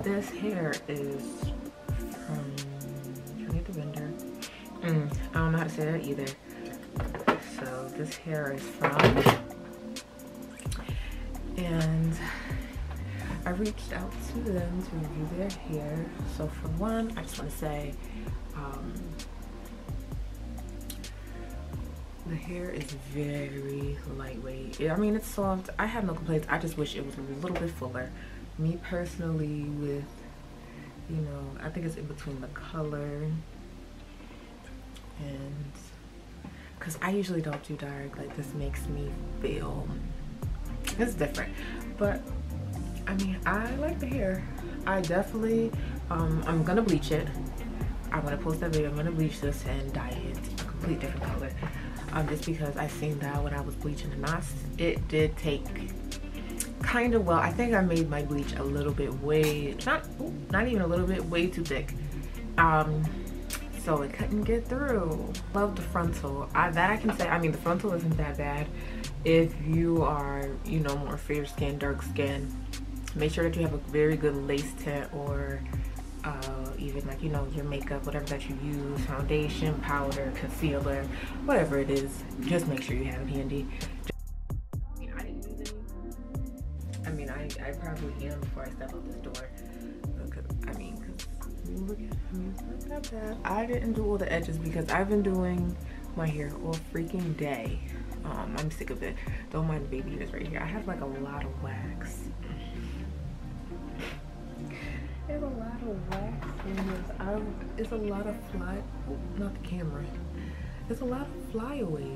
This hair is from, can I get the vendor? I don't know how to say that either. So this hair is from, and I reached out to them to review their hair. So for one, I just want to say, the hair is very lightweight. I mean, it's soft. I have no complaints. I just wish it was a little bit fuller. Me personally, with, you know, I think it's in between the color and, because I usually don't do dark. Like, this makes me feel, it's different. But I mean, I like the hair. I definitely, I'm gonna bleach it. I'm gonna post that video. I'm gonna bleach this and dye it a complete different color. Just because I seen that when I was bleaching the knots, it did take kind of well. I think I made my bleach a little bit way, not even a little bit, way too thick. So it couldn't get through. Love the frontal. That I can say. I mean, the frontal isn't that bad. If you are, you know, more fair skin, dark skin, make sure that you have a very good lace tint, or even, like, you know, your makeup, whatever that you use, foundation, powder, concealer, whatever it is, just make sure you have it handy. I mean, I didn't use any. I mean, I probably am before I step out this door. Because look at, I mean, it's not that bad. I didn't do all the edges because I've been doing my hair all freaking day. I'm sick of it. Don't mind the baby ears right here. I have like a lot of wax. There's a lot of wax in this. It's a lot of not the camera. It's a lot of flyaways.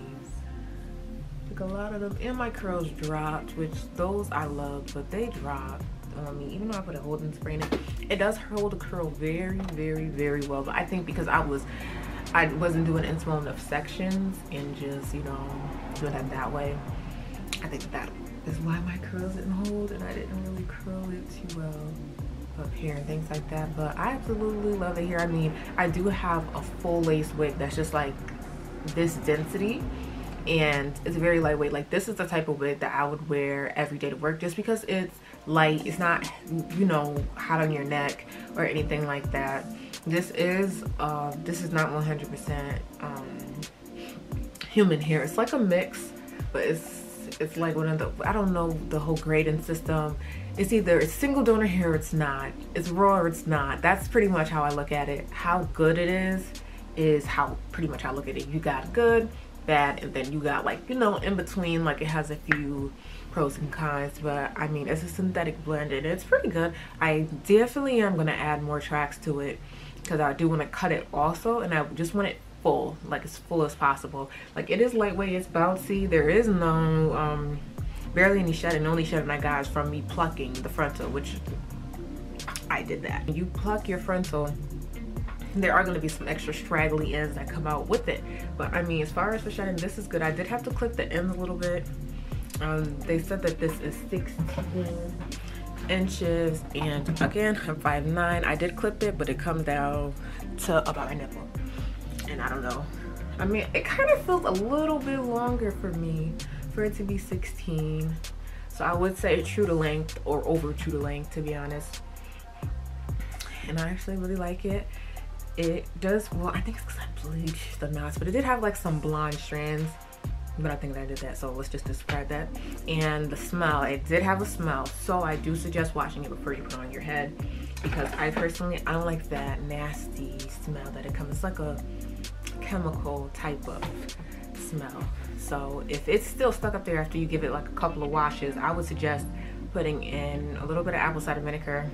Like, a lot of them. And my curls dropped, which those I love, but they dropped on me. Even though I put a holding spray in it, it does hold the curl very well. But I think because I wasn't doing in small enough sections and just, you know, doing it that way, I think that is why my curls didn't hold, and I didn't really curl it too well up here and things like that. But I absolutely love it here. I mean, I do have a full lace wig that's just like this density, and it's very lightweight. Like, this is the type of wig that I would wear every day to work, just because it's light. It's not, you know, hot on your neck or anything like that. This is not 100% human hair. It's like a mix, but it's like one of the, I don't know the whole grading system. It's either it's single donor hair or it's not. It's raw or it's not. That's pretty much how I look at it. How good it is how pretty much I look at it. You got good, bad, and then you got, like, you know, in between. Like, it has a few pros and cons, but I mean, it's a synthetic blend and it's pretty good. I definitely am gonna add more tracks to it because I do want to cut it also, and I just want it full, like as full as possible. Like, it is lightweight, it's bouncy. There is no barely any shedding. The only shedding I got is from me plucking the frontal, which I did that. When you pluck your frontal, there are going to be some extra straggly ends that come out with it, but I mean, as far as the shedding, this is good. I did have to clip the ends a little bit. They said that this is 16 inches, and again, I'm 5'9". I did clip it, but it comes down to about my nipple, and I don't know. I mean, it kind of feels a little bit longer for me for it to be 16, so I would say true to length or over true to length, to be honest. And I actually really like it. It does, well, I think it's because I bleached the knots, but it did have like some blonde strands, but I think that I did that, so let's just describe that. And the smell, it did have a smell, so I do suggest washing it before you put it on your head, because I personally, I don't like that nasty smell that it comes. It's like a chemical type of smell. So if it's still stuck up there after you give it like a couple of washes, I would suggest putting in a little bit of apple cider vinegar,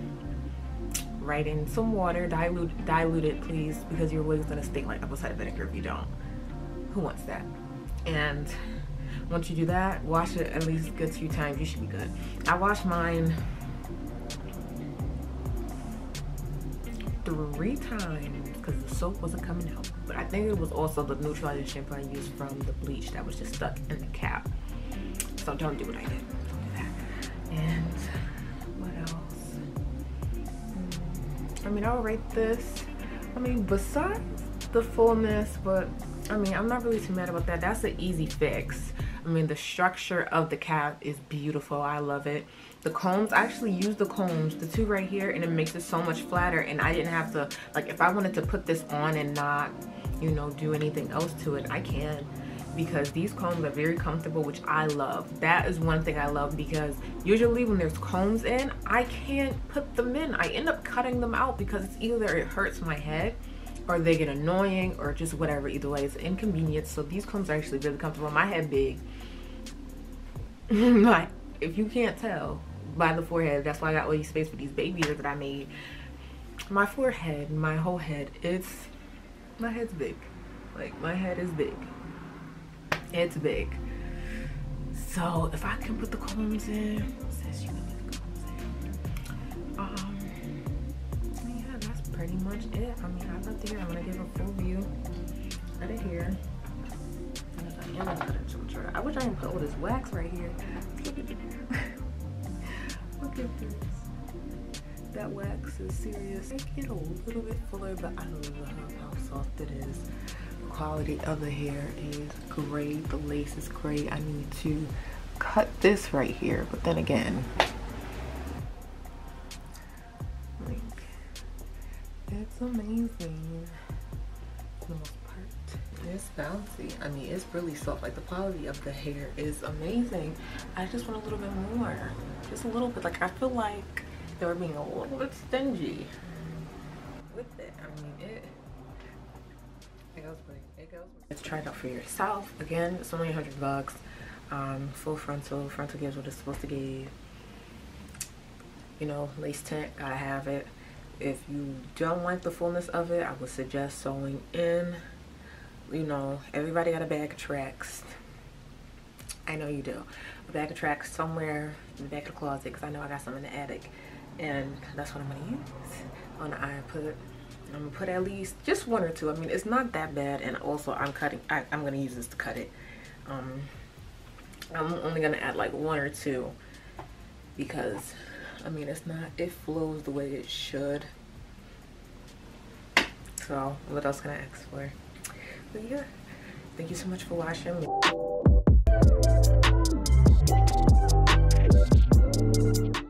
right in some water, dilute it please, because your wig's gonna stink like apple cider vinegar if you don't. Who wants that? And once you do that, wash it at least a good 2 times. You should be good. I washed mine 3 times because the soap wasn't coming out, but I think it was also the neutralizing shampoo I used from the bleach that was just stuck in the cap. So don't do what I did. Don't do that. And what else? I mean, I'll rate this, I mean, besides the fullness, but I mean, I'm not really too mad about that. That's an easy fix. I mean, the structure of the cap is beautiful. I love it. The combs, I actually use the combs, the two right here, and it makes it so much flatter, and I didn't have to, like, if I wanted to put this on and not, you know, do anything else to it, I can, because these combs are very comfortable, which I love. That is one thing I love, because usually when there's combs in, I can't put them in. I end up cutting them out because it's either it hurts my head or they get annoying or just whatever. Either way, it's inconvenient. So these combs are actually really comfortable. My head big. Like, if you can't tell by the forehead, that's why I got all these space for these baby ears that I made. My forehead, my whole head, my head's big. Like, my head is big. It's big. So if I can put the combs in, says you can put the combs in. Yeah, that's pretty much it. I mean, I love the hair. I'm gonna give a full view of the hair. I wish I didn't put all this wax right here. Look at this. That wax is serious. Make it a little bit fuller, but I love how soft it is. The quality of the hair is great. The lace is great. I need to cut this right here, but then again, like, it's amazing. For the most part, it's bouncy. I mean, it's really soft. Like, the quality of the hair is amazing. I just want a little bit more, just a little bit. Like, I feel like they were being a little bit stingy with it. I mean, it goes great. It goes great. Let's try it out for yourself. Again, it's only $100. Full frontal. Frontal gives what it's supposed to give. You know, lace tint, gotta have it. If you don't like the fullness of it, I would suggest sewing in. You know, everybody got a bag of tracks. I know you do. A bag of tracks somewhere in the back of the closet, because I know I got some in the attic. And that's what I'm gonna use on the eye. I'm gonna put at least just one or two. I mean, it's not that bad. And also, I'm gonna use this to cut it. I'm only gonna add like one or two, because I mean, it flows the way it should. So what else can I ask for? But yeah, thank you so much for watching.